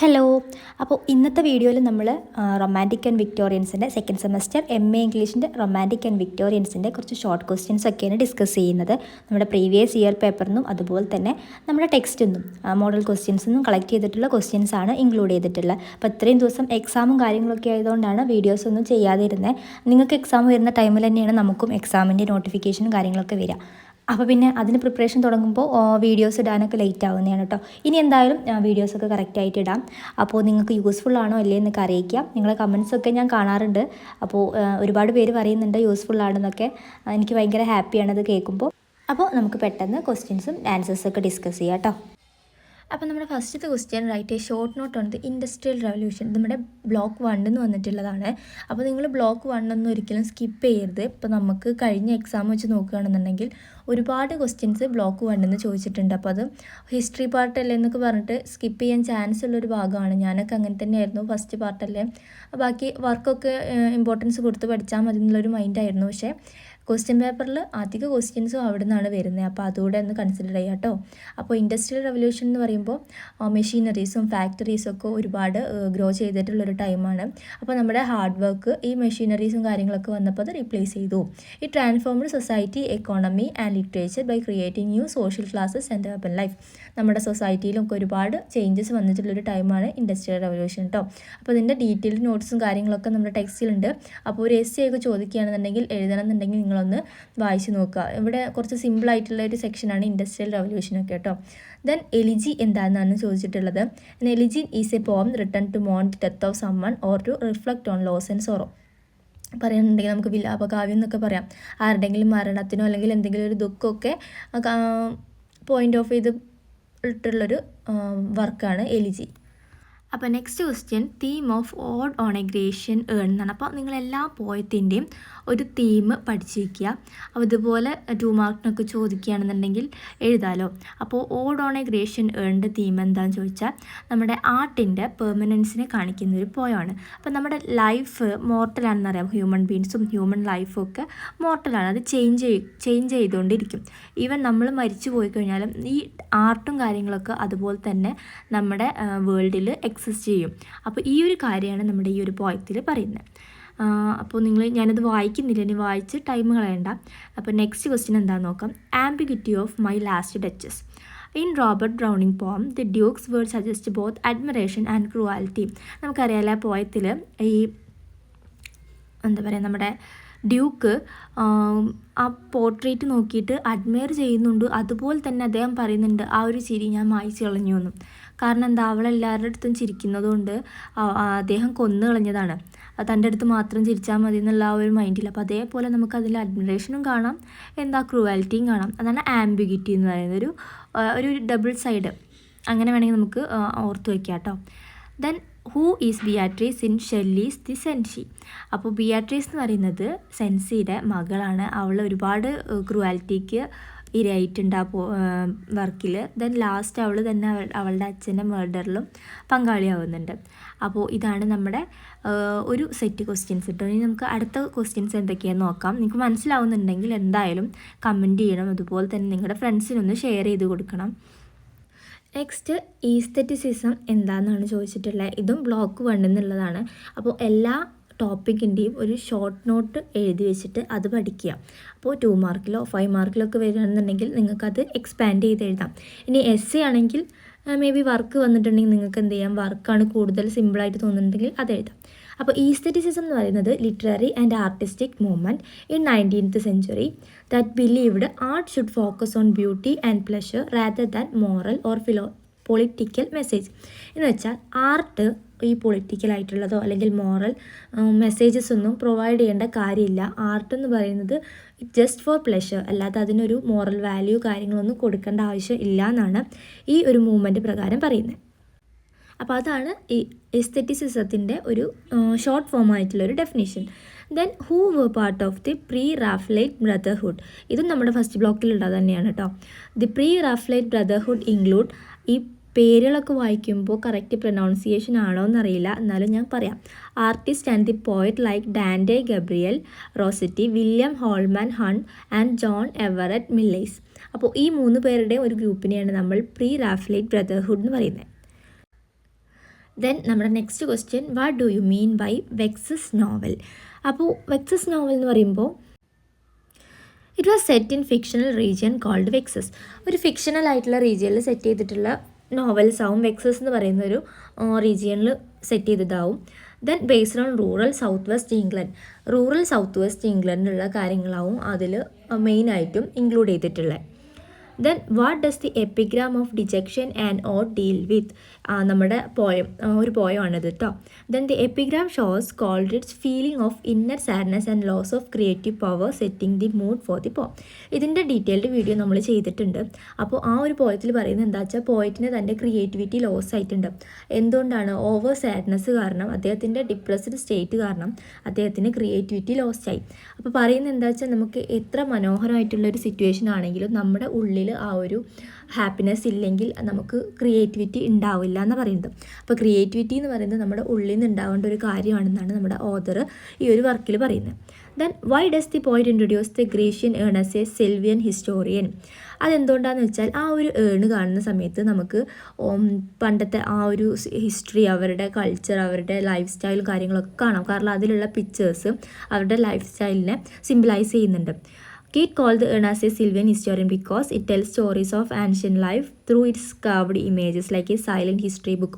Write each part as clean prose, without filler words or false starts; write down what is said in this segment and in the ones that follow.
Hello. അപ്പോൾ ഇന്നത്തെ വീഡിയോയിൽ നമ്മൾ റൊമാൻറ്റിക് ആൻഡ് വിക്ടോറിയൻസിൻ്റെ സെക്കൻഡ് സെമസ്റ്റർ MA ഇംഗ്ലീഷിൻ്റെ റൊമാൻറ്റിക് ആൻഡ് വിക്ടോറിയൻസിൻ്റെ കുറച്ച് ഷോർട്ട് ക്വസ്റ്റ്യൻസ് ഒക്കെയാണ് ഡിസ്കസ് ചെയ്യുന്നത്. നമ്മുടെ പ്രീവിയസ് ഇയർ പേപ്പറിനും അതുപോലെ തന്നെ നമ്മുടെ ടെക്സ്റ്റിൽ നിന്നും മോഡൽ ക്വസ്റ്റ്യൻസിൽ നിന്നും കളക്ട് ചെയ്തിട്ടുള്ള ക്വസ്റ്റ്യൻസ് ആണ് ഇൻക്ലൂഡ് ചെയ്തിട്ടുള്ളത്. അപ്പോൾ ഇത്രയും ദിവസം എക്സാമും കാര്യങ്ങളൊക്കെ ആയതുകൊണ്ടാണ് വീഡിയോസ് ഒന്നും ചെയ്യാതിരുന്നത്. നിങ്ങൾക്ക് എക്സാം വരുന്ന ടൈമിൽ തന്നെയാണ് നമുക്കും എക്സാമിൻ്റെ നോട്ടിഫിക്കേഷനും കാര്യങ്ങളൊക്കെ വരിക. അപ്പോൾ പിന്നെ അതിന് പ്രിപ്പറേഷൻ തുടങ്ങുമ്പോൾ വീഡിയോസ് ഇടാനൊക്കെ ലേറ്റ് ആവുന്നതാണ് കേട്ടോ. ഇനി എന്തായാലും വീഡിയോസൊക്കെ കറക്റ്റായിട്ട് ഇടാം. അപ്പോൾ നിങ്ങൾക്ക് യൂസ്ഫുൾ ആണോ അല്ലേ എന്നൊക്കെ അറിയിക്കാം. നിങ്ങളെ കമൻസൊക്കെ ഞാൻ കാണാറുണ്ട്. അപ്പോൾ ഒരുപാട് പേര് പറയുന്നുണ്ട് യൂസ്ഫുൾ ആണെന്നൊക്കെ. എനിക്ക് ഭയങ്കര ഹാപ്പിയാണ് അത് കേൾക്കുമ്പോൾ. അപ്പോൾ നമുക്ക് പെട്ടെന്ന് ക്വസ്റ്റ്യൻസും ആൻസേഴ്സൊക്കെ ഡിസ്കസ് ചെയ്യാം കേട്ടോ. അപ്പോൾ നമ്മുടെ ഫസ്റ്റത്തെ question write a short note on the industrial revolution. നമ്മുടെ ബ്ലോക്ക് 1 എന്ന് വന്നിട്ടുള്ളതാണ്. അപ്പോൾ നിങ്ങൾ ബ്ലോക്ക് 1 ഒന്നും ഒരിക്കലും സ്കിപ്പ് ചെയ്യരുത്. ഇപ്പോൾ നമുക്ക് കഴിഞ്ഞ എക്സാം വെച്ച് നോക്കുകയാണെന്നുണ്ടെങ്കിൽ ഒരുപാട് ക്വസ്റ്റ്യൻസ് ബ്ലോക്ക് 1 എന്ന് ചോദിച്ചിട്ടുണ്ട്. അപ്പോൾ അത് ഹിസ്റ്ററി പാർട്ടല്ലേ എന്നൊക്കെ പറഞ്ഞിട്ട് സ്കിപ്പ് ചെയ്യാൻ ചാൻസ് ഉള്ളൊരു ഭാഗമാണ്. ഞാനൊക്കെ അങ്ങനെ തന്നെയായിരുന്നു. ഫസ്റ്റ് പാർട്ടല്ലേ, ബാക്കി വർക്കൊക്കെ ഇമ്പോർട്ടൻസ് കൊടുത്ത് പഠിച്ചാൽ മതി എന്നുള്ളൊരു മൈൻഡായിരുന്നു. പക്ഷേ ക്വസ്റ്റ്യൻ പേപ്പറിൽ അധിക ക്വസ്റ്റ്യൻസും അവിടെ നിന്നാണ് വരുന്നത്. അപ്പോൾ അതുകൂടെ ഒന്ന് കൺസിഡർ ചെയ്യാം കേട്ടോ. അപ്പോൾ ഇൻഡസ്ട്രിയൽ റെവല്യൂഷൻ എന്ന് പറയുമ്പോൾ മെഷീനറീസും ഫാക്ടറീസും ഒക്കെ ഒരുപാട് ഗ്രോ ചെയ്തിട്ടുള്ളൊരു ടൈമാണ്. അപ്പോൾ നമ്മുടെ ഹാർഡ് വർക്ക് ഈ മെഷീനറീസും കാര്യങ്ങളൊക്കെ വന്നപ്പോൾ അത് റീപ്ലേസ് ചെയ്തു. ഈ transformed society, economy and literature by creating new social classes and urban life. നമ്മുടെ സൊസൈറ്റിയിലൊക്കെ ഒരുപാട് ചേഞ്ചസ് വന്നിട്ടുള്ളൊരു ടൈമാണ് ഇൻഡസ്ട്രിയൽ റെവല്യൂഷൻ കേട്ടോ. അപ്പോൾ ഇതിൻ്റെ ഡീറ്റെയിൽഡ് നോട്ട്സും കാര്യങ്ങളൊക്കെ നമ്മുടെ ടെക്സ്റ്റിലുണ്ട്. അപ്പോൾ ഒരു എസ്സേ ഒക്കെ ചോദിക്കുകയാണെന്നുണ്ടെങ്കിൽ എഴുതണം എന്നുണ്ടെങ്കിൽ നിങ്ങളൊന്ന് വായിച്ച് നോക്കുക. ഇവിടെ കുറച്ച് സിമ്പിളായിട്ടുള്ള ഒരു സെക്ഷനാണ് ഇൻഡസ്ട്രിയൽ റെവല്യൂഷനൊക്കെ കേട്ടോ. ദെൻ എലിജി എന്താണെന്നാണ് ചോദിച്ചിട്ടുള്ളത്. Elegy is a poem written to മോൺ the death of someone or to reflect on loss and sorrow. പറയുന്നുണ്ടെങ്കിൽ നമുക്ക് വിലാപകാവ്യം എന്നൊക്കെ പറയാം. ആരുടെങ്കിലും മരണത്തിനോ അല്ലെങ്കിൽ എന്തെങ്കിലും ഒരു ദുഃഖമൊക്കെ പോയിൻ്റ് ഓഫ് ചെയ്തിട്ടുള്ളൊരു വർക്കാണ് എലിജി. അപ്പോൾ next question theme of ode on a Grecian urn എന്നാണ്. അപ്പോൾ നിങ്ങളെല്ലാ പോയത്തിൻ്റെയും ഒരു തീം പഠിച്ചു വയ്ക്കുക. അപ്പോൾ ഇതുപോലെ 2 മാർക്കിനൊക്കെ ചോദിക്കുകയാണെന്നുണ്ടെങ്കിൽ എഴുതാമല്ലോ. അപ്പോൾ ഓഡ് ഓൺ എ ഗ്രേഷൻ ഏണിൻ്റെ തീം എന്താണെന്ന് ചോദിച്ചാൽ നമ്മുടെ ആർട്ടിൻ്റെ പെർമനൻസിനെ കാണിക്കുന്ന ഒരു പോയമാണ്. അപ്പോൾ നമ്മുടെ ലൈഫ് മോർട്ടലാണെന്നറിയാം. ഹ്യൂമൻ ബീങ്സും ഹ്യൂമൻ ലൈഫും ഒക്കെ മോർട്ടലാണ്. അത് ചേഞ്ച് ചെയ്തുകൊണ്ടിരിക്കും. ഈവൻ നമ്മൾ മരിച്ചു പോയി കഴിഞ്ഞാലും ഈ ആർട്ടും കാര്യങ്ങളൊക്കെ അതുപോലെ തന്നെ നമ്മുടെ വേൾഡിൽ എക്സിസ്റ്റ് ചെയ്യും. അപ്പോൾ ഈ ഒരു കാര്യമാണ് നമ്മുടെ ഈ ഒരു പോയത്തിൽ പറയുന്നത്. അപ്പോൾ ഞാനത് വായിക്കുന്നില്ല, ഇനി വായിച്ച് ടൈം കളയണ്ട. അപ്പോൾ നെക്സ്റ്റ് ക്വസ്റ്റ്യൻ എന്താണെന്ന് നോക്കാം. Ambiguity of my last duchess. In Robert Browning poem the duke's word suggest both admiration and cruelty. നമുക്കറിയാമല്ലോ പോയത്തിൽ ഈ എന്താ പറയുക, നമ്മുടെ ഡ്യൂക്ക് ആ പോർട്രേറ്റ് നോക്കിയിട്ട് അഡ്മയർ ചെയ്യുന്നുണ്ട്. അതുപോലെ തന്നെ അദ്ദേഹം പറയുന്നുണ്ട് ആ ഒരു ചിരി ഞാൻ മായ്ച്ചു കളഞ്ഞു എന്നും. കാരണം എന്താ, അവളെല്ലാവരുടെ അടുത്തും ചിരിക്കുന്നതുകൊണ്ട് അദ്ദേഹം കൊന്നു കളഞ്ഞതാണ്. തൻ്റെ അടുത്ത് മാത്രം ചിരിച്ചാൽ മതി എന്നുള്ള ആ ഒരു മൈൻഡിൽ. അപ്പോൾ അതേപോലെ നമുക്കതിൽ അഡ്മിറേഷനും കാണാം, ക്രൂവാലിറ്റിയും കാണാം. അതാണ് ആംബിഗ്വിറ്റി എന്ന് പറയുന്നത്. ഒരു ഡബിൾ സൈഡ് അങ്ങനെ വേണമെങ്കിൽ നമുക്ക് ഓർത്ത് വയ്ക്കാം കേട്ടോ. Then who is Beatrice in Shelley's the Cenci. അപ്പോൾ ബിയാട്രീസ് എന്ന് പറയുന്നത് സെൻസിയുടെ മകളാണ്. അവൾ ഒരുപാട് ക്രൂവാലിറ്റിക്ക് ഇരയായിട്ടുണ്ട് ആ വർക്കിൽ. ദെൻ ലാസ്റ്റ് അവൾ തന്നെ അവളുടെ അച്ഛൻ്റെ മർഡറിലും പങ്കാളിയാവുന്നുണ്ട്. അപ്പോൾ ഇതാണ് നമ്മുടെ ഒരു സെറ്റ് ക്വസ്റ്റ്യൻസ് കേട്ടോ. ഇനി നമുക്ക് അടുത്ത ക്വസ്റ്റ്യൻസ് എന്തൊക്കെയാണെന്ന് നോക്കാം. നിങ്ങൾക്ക് മനസ്സിലാവുന്നുണ്ടെങ്കിൽ എന്തായാലും കമൻറ്റ് ചെയ്യണം. അതുപോലെ തന്നെ നിങ്ങളുടെ ഫ്രണ്ട്സിനൊന്ന് ഷെയർ ചെയ്ത് കൊടുക്കണം. നെക്സ്റ്റ് ഈസ്തെറ്റിസിസം എന്താണെന്നാണ് ചോദിച്ചിട്ടുള്ളത്. ഇതും ബ്ലോക്ക് 1 എന്നുള്ളതാണ്. അപ്പോൾ എല്ലാ ടോപ്പിക്കിൻ്റെയും ഒരു ഷോർട്ട് നോട്ട് എഴുതി വെച്ചിട്ട് അത് പഠിക്കുക. അപ്പോൾ 2 മാർക്കിലോ 5 മാർക്കിലോ ഒക്കെ വരികയാണെന്നുണ്ടെങ്കിൽ നിങ്ങൾക്കത് എക്സ്പാൻഡ് ചെയ്ത് എഴുതാം. ഇനി എസ്സേ ആണെങ്കിൽ മേ ബി വർക്ക് വന്നിട്ടുണ്ടെങ്കിൽ നിങ്ങൾക്ക് എന്ത് ചെയ്യാം, വർക്കാണ് കൂടുതൽ സിമ്പിളായിട്ട് തോന്നുന്നുണ്ടെങ്കിൽ അത് എഴുതാം. അപ്പോൾ ഈസ്തെറ്റിസിസം എന്ന് പറയുന്നത് literary and artistic movement in 19th century that believed art should focus on beauty and pleasure rather than moral or political message. എന്ന് വെച്ചാൽ ആർട്ട് ഈ പൊളിറ്റിക്കലായിട്ടുള്ളതോ അല്ലെങ്കിൽ മോറൽ മെസ്സേജസ് ഒന്നും പ്രൊവൈഡ് ചെയ്യേണ്ട കാര്യമില്ല. ആർട്ട് എന്ന് പറയുന്നത് ജസ്റ്റ് ഫോർ പ്ലഷർ, അല്ലാതെ അതിനൊരു മോറൽ വാല്യൂ കാര്യങ്ങളൊന്നും കൊടുക്കേണ്ട ആവശ്യം ഇല്ല എന്നാണ് ഈ ഒരു മൂവ്മെൻറ്റ് പ്രകാരം പറയുന്നത്. അപ്പോൾ അതാണ് ഈ എസ്തെറ്റിസിസത്തിൻ്റെ ഒരു ഷോർട്ട് ഫോം ആയിട്ടുള്ളൊരു definition. Then who were part of the pre Raphaelite brotherhood. ഇതും നമ്മുടെ ഫസ്റ്റ് ബ്ലോക്കിലുള്ളത് തന്നെയാണ് കേട്ടോ. The pre Raphaelite brotherhood include, ഈ പേരുകളൊക്കെ വായിക്കുമ്പോൾ കറക്റ്റ് പ്രൊനൗൺസിയേഷൻ ആണോ എന്നറിയില്ല, എന്നാലും ഞാൻ പറയാം. Artist and the poet like Dante Gabriel Rossetti, William Holman hunt and John Everett millers. അപ്പോൾ ഈ 3 പേരുടെ ഒരു ഗ്രൂപ്പിനെയാണ് നമ്മൾ പ്രീ റാഫ്ലൈറ്റ് ബ്രദർഹുഡ് എന്ന് പറയുന്നത്. ദെൻ നമ്മുടെ next question, what do you mean by Wessex novel? അപ്പോൾ വെക്സസ് നോവൽ എന്ന് പറയുമ്പോൾ it was set in fictional region called Wessex. ഒരു ഫിക്ഷണൽ ആയിട്ടുള്ള റീജിയനിൽ സെറ്റ് ചെയ്തിട്ടുള്ള നോവൽസ് ആവും. വെക്സസ് എന്ന് പറയുന്ന ഒരു റീജിയനിൽ സെറ്റ് ചെയ്തതാവും. Then based on rural south west ഇംഗ്ലണ്ടിലുള്ള കാര്യങ്ങളാവും അതിൽ മെയിനായിട്ടും ഇൻക്ലൂഡ് ചെയ്തിട്ടുള്ളത്. Then what does the epigraph of dejection an ode deal with? നമ്മുടെ പോയം, ഒരു പോയമാണിത് കേട്ടോ. Then the epigraph shows Coleridge's feeling of inner sadness and loss of creative power setting the mood for the poem. ഇതിൻ്റെ detailed video നമ്മൾ ചെയ്തിട്ടുണ്ട്. അപ്പോൾ ആ ഒരു പോയത്തിൽ പറയുന്നത് എന്താ വെച്ചാൽ, പോയറ്റിന് തൻ്റെ ക്രിയേറ്റിവിറ്റി ലോസ് ആയിട്ടുണ്ട്. എന്തുകൊണ്ടാണ്? ഓവർ സാഡ്നെസ് കാരണം, അദ്ദേഹത്തിൻ്റെ ഡിപ്രസ്ഡ് സ്റ്റേറ്റ് കാരണം അദ്ദേഹത്തിന് ക്രിയേറ്റിവിറ്റി ലോസ് ആയി. അപ്പോൾ പറയുന്നത് എന്താ വെച്ചാൽ, നമുക്ക് എത്ര മനോഹരമായിട്ടുള്ളൊരു സിറ്റുവേഷൻ ആണെങ്കിലും നമ്മുടെ ഉള്ളിൽ ആ ഒരു ഹാപ്പിനെസ് ഇല്ലെങ്കിൽ നമുക്ക് ക്രിയേറ്റിവിറ്റി ഉണ്ടാവില്ല എന്ന് പറയുന്നത്. അപ്പോൾ ക്രിയേറ്റിവിറ്റി എന്ന് പറയുന്നത് നമ്മുടെ ഉള്ളിൽ നിന്ന് ഉണ്ടാവേണ്ട ഒരു കാര്യമാണെന്നാണ് നമ്മുടെ ഓഥർ ഈ ഒരു വർക്കിൽ പറയുന്നത്. Then why does the poet introduce the Grecian urn as a sylvan historian? അതെന്തുകൊണ്ടാണെന്ന് വെച്ചാൽ, ആ ഒരു ഏണ് കാണുന്ന സമയത്ത് നമുക്ക് പണ്ടത്തെ ആ ഒരു ഹിസ്റ്ററി, അവരുടെ കൾച്ചർ, അവരുടെ ലൈഫ് സ്റ്റൈലും കാര്യങ്ങളൊക്കെ കാണാം. കാരണം അതിലുള്ള പിക്ചേഴ്സ് അവരുടെ ലൈഫ് സ്റ്റൈലിനെ സിംബലൈസ് ചെയ്യുന്നുണ്ട്. Kate called the urn as a Sylvian historian because it tells stories of ancient life through its carved images like a silent history book.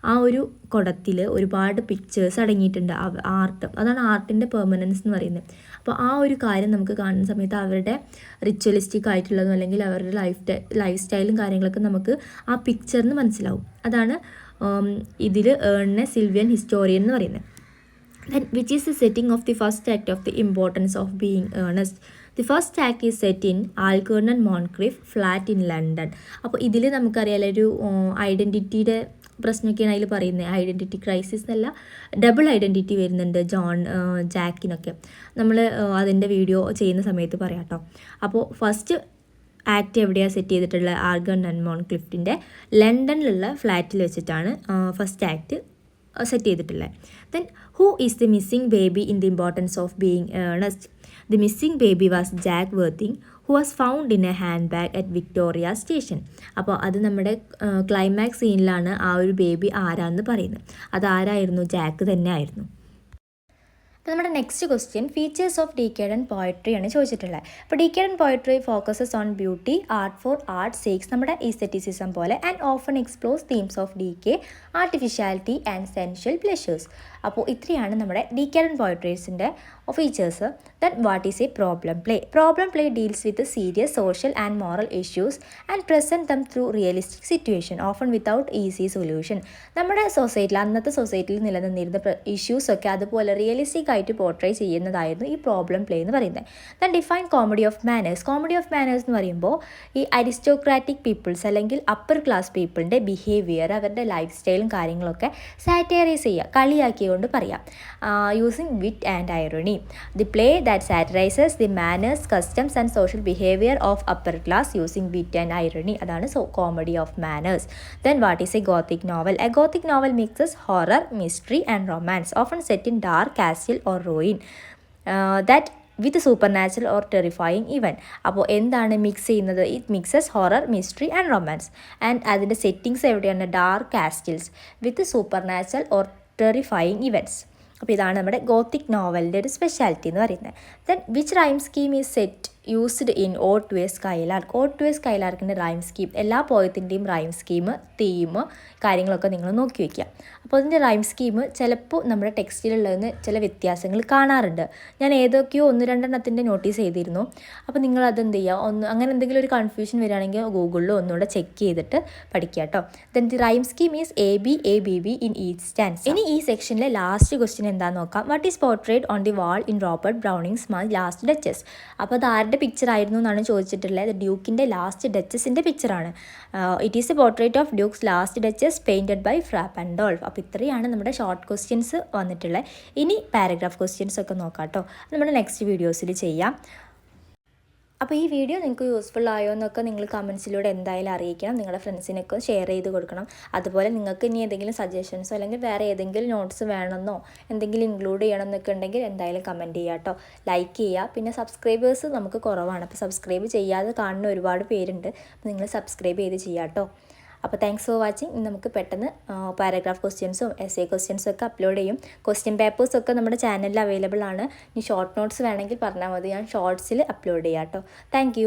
ആ ഒരു കുടത്തിൽ ഒരുപാട് പിക്ചേഴ്സ് അടങ്ങിയിട്ടുണ്ട്. ആർട്ട്, അതാണ് ആർട്ടിൻ്റെ പെർമനൻസ് എന്ന് പറയുന്നത്. അപ്പോൾ ആ ഒരു കാര്യം നമുക്ക് കാണുന്ന സമയത്ത് അവരുടെ റിച്വലിസ്റ്റിക് ആയിട്ടുള്ളതും അല്ലെങ്കിൽ അവരുടെ ലൈഫ് സ്റ്റൈലും കാര്യങ്ങളൊക്കെ നമുക്ക് ആ പിക്ചറിന് മനസ്സിലാവും. അതാണ് ഇതിൽ ഏണിനെ സിൽവിയൻ ഹിസ്റ്റോറിയൻ എന്ന് പറയുന്നത്. Then which is the setting of the first act of the importance of being earnest? The first act is set in Algernon Moncrief flat in London. അപ്പോൾ ഇതിൽ നമുക്കറിയാലോ ഒരു ഐഡൻറ്റിറ്റിയുടെ പ്രശ്നമൊക്കെയാണ് അതിൽ പറയുന്നത്. ഐഡൻറ്റിറ്റി ക്രൈസിസ് എന്നല്ല, ഡബിൾ ഐഡൻറ്റിറ്റി വരുന്നുണ്ട് ജാക്കിനൊക്കെ. നമ്മൾ അതിൻ്റെ വീഡിയോ ചെയ്യുന്ന സമയത്ത് പറയാം കേട്ടോ. അപ്പോൾ ഫസ്റ്റ് ആക്ട് എവിടെയാണ് സെറ്റ് ചെയ്തിട്ടുള്ളത്? ആൽഗർണൺ മോൺക്ലിഫിൻ്റെ ലണ്ടനിലുള്ള ഫ്ലാറ്റിൽ വെച്ചിട്ടാണ് ഫസ്റ്റ് ആക്ട് സെറ്റ് ചെയ്തിട്ടുള്ളത്. Then who is the missing baby in the importance of being Ernest? The missing baby was Jack വർത്തിങ് who was found in A hand bag at Victoria station. അപ്പോൾ അത് നമ്മുടെ climax സീനിലാണ് ആ ഒരു baby ആരാന്ന് പറയുന്നത്. അതാരായിരുന്നു? Jack തന്നെ ആയിരുന്നു. അപ്പോൾ നമ്മുടെ next question, features of decadent poetry ആണ് ചോദിച്ചിട്ടുള്ളത്. അപ്പോൾ decadent poetry focuses on beauty, art for art sakes, നമ്മുടെ ഈസ്തെറ്റിസിസം പോലെ, and often explores themes of decay, artificiality and sensual pleasures. അപ്പോൾ ഇത്രയാണ് നമ്മുടെ ഡീക്കേഡൻ പോയട്രീസിൻ്റെ features. Then what is a problem play? Problem play deals with serious social and moral issues and present them through realistic situation often without easy solution. നമ്മുടെ സൊസൈറ്റിയിൽ, അന്നത്തെ സൊസൈറ്റിയിൽ നിലനിന്നിരുന്ന ഇഷ്യൂസൊക്കെ അതുപോലെ റിയലിസ്റ്റിക് ആയിട്ട് പോർട്രേ ചെയ്യുന്നതായിരുന്നു ഈ പ്രോബ്ലം പ്ലേ എന്ന് പറയുന്നത്. Then define comedy of manners. Comedy of manners എന്ന് പറയുമ്പോൾ ഈ അരിസ്റ്റോക്രാറ്റിക് പീപ്പിൾസ് അല്ലെങ്കിൽ അപ്പർ ക്ലാസ് പീപ്പിളിൻ്റെ ബിഹേവിയർ, അവരുടെ ലൈഫ് സ്റ്റൈലും കാര്യങ്ങളൊക്കെ സാറ്റൈറൈസ് ചെയ്യുക, കളിയാക്കിക്കൊണ്ട് പറയാം, using wit and irony. The play that satirises the manners, customs and social behaviour of upper class using wit and irony. അതാണ് comedy of manners. Then what is a Gothic novel? A Gothic novel mixes horror, mystery and romance often set in dark castle or ruin that with supernatural or terrifying event. അപ്പോൾ എന്താണ് mix ചെയ്യുന്നത്? It mixes horror, mystery and romance. And അതിൻ്റെ settings എവിടെയാണ്? Dark castles with supernatural or terrifying events. അപ്പോൾ ഇതാണ് നമ്മുടെ Gothic നോവലിൻ്റെ ഒരു സ്പെഷ്യാലിറ്റി എന്ന് പറയുന്നത്. Then which rhyme scheme is set used in ode to a skylark? Ode to a സ്കൈലാർക്കിൻ്റെ റൈം സ്കീം, എല്ലാ പോയത്തിൻ്റെയും റൈം സ്കീം, തീം കാര്യങ്ങളൊക്കെ നിങ്ങൾ നോക്കി വയ്ക്കുക. അപ്പോൾ അതിൻ്റെ റൈം സ്കീം ചിലപ്പോൾ നമ്മുടെ ടെക്സ്റ്റിലുള്ളതിന് ചില വ്യത്യാസങ്ങൾ കാണാറുണ്ട്. ഞാൻ ഏതൊക്കെയോ 1-2 നോട്ടീസ് ചെയ്തിരുന്നു. അപ്പോൾ നിങ്ങളത് എന്ത് ചെയ്യുക, അങ്ങനെ എന്തെങ്കിലും ഒരു കൺഫ്യൂഷൻ വരികയാണെങ്കിൽ ഗൂഗിളിൽ ഒന്നുകൂടെ ചെക്ക് ചെയ്തിട്ട് പഠിക്കുക കേട്ടോ. Then the rhyme scheme is ABABB in each stanza. ഇനി ഈ സെക്ഷനിലെ ലാസ്റ്റ് ക്വസ്റ്റ്യൻ എന്താണെന്ന് നോക്കാം. What is portrait on the wall in Robert Browning's my last duchess? അപ്പോൾ അത് ആരുടെ പിക്ചർ ആയിരുന്നു എന്നാണ് ചോദിച്ചിട്ടുള്ളത്. ഡ്യൂക്കിൻ്റെ ലാസ്റ്റ് ഡച്ചസിൻ്റെ പിക്ചറാണ്. It is a portrait of duke's last duchess painted by Fra Pandolf. അപ്പോൾ ഇത്രയാണ് നമ്മുടെ ഷോർട്ട് ക്വസ്റ്റ്യൻസ് വന്നിട്ടുള്ളത്. ഇനി പാരഗ്രാഫ് ക്വസ്റ്റ്യൻസ് ഒക്കെ നോക്കാം കേട്ടോ. നമ്മുടെ നെക്സ്റ്റ് വീഡിയോസിൽ ചെയ്യാം. അപ്പോൾ ഈ വീഡിയോ നിങ്ങൾക്ക് യൂസ്ഫുൾ ആയോ എന്നൊക്കെ നിങ്ങൾ കമൻസിലൂടെ എന്തായാലും അറിയിക്കണം. നിങ്ങളുടെ ഫ്രണ്ട്സിനൊക്കെ ഷെയർ ചെയ്ത് കൊടുക്കണം. അതുപോലെ നിങ്ങൾക്ക് ഇനി എന്തെങ്കിലും സജഷൻസോ അല്ലെങ്കിൽ വേറെ ഏതെങ്കിലും നോട്ട്സ് വേണമെന്നോ എന്തെങ്കിലും ഇൻക്ലൂഡ് ചെയ്യണം എന്നൊക്കെ ഉണ്ടെങ്കിൽ എന്തായാലും കമൻറ്റ് ചെയ്യുക കേട്ടോ. ലൈക്ക് ചെയ്യുക. പിന്നെ സബ്സ്ക്രൈബേഴ്സ് നമുക്ക് കുറവാണ്. അപ്പോൾ സബ്സ്ക്രൈബ് ചെയ്യാതെ കാണുന്ന ഒരുപാട് പേരുണ്ട്. അപ്പോൾ നിങ്ങൾ സബ്സ്ക്രൈബ് ചെയ്ത് ചെയ്യുക കേട്ടോ. അപ്പോൾ താങ്ക്സ് ഫോർ വാച്ചിങ്. നമുക്ക് പെട്ടെന്ന് പാരഗ്രാഫ് ക്വസ്റ്റ്യൻസും എസ് എ ക്വസ്റ്റ്യൻസും ഒക്കെ അപ്ലോഡ് ചെയ്യും. ക്വസ്റ്റ്യൻ പേപ്പേഴ്സൊക്കെ നമ്മുടെ ചാനലിൽ അവൈലബിൾ ആണ്. ഇനി ഷോർട്ട് നോട്ട്സ് വേണമെങ്കിൽ പറഞ്ഞാൽ മതി, ഞാൻ ഷോർട്സിൽ അപ്ലോഡ് ചെയ്യാം കേട്ടോ. താങ്ക്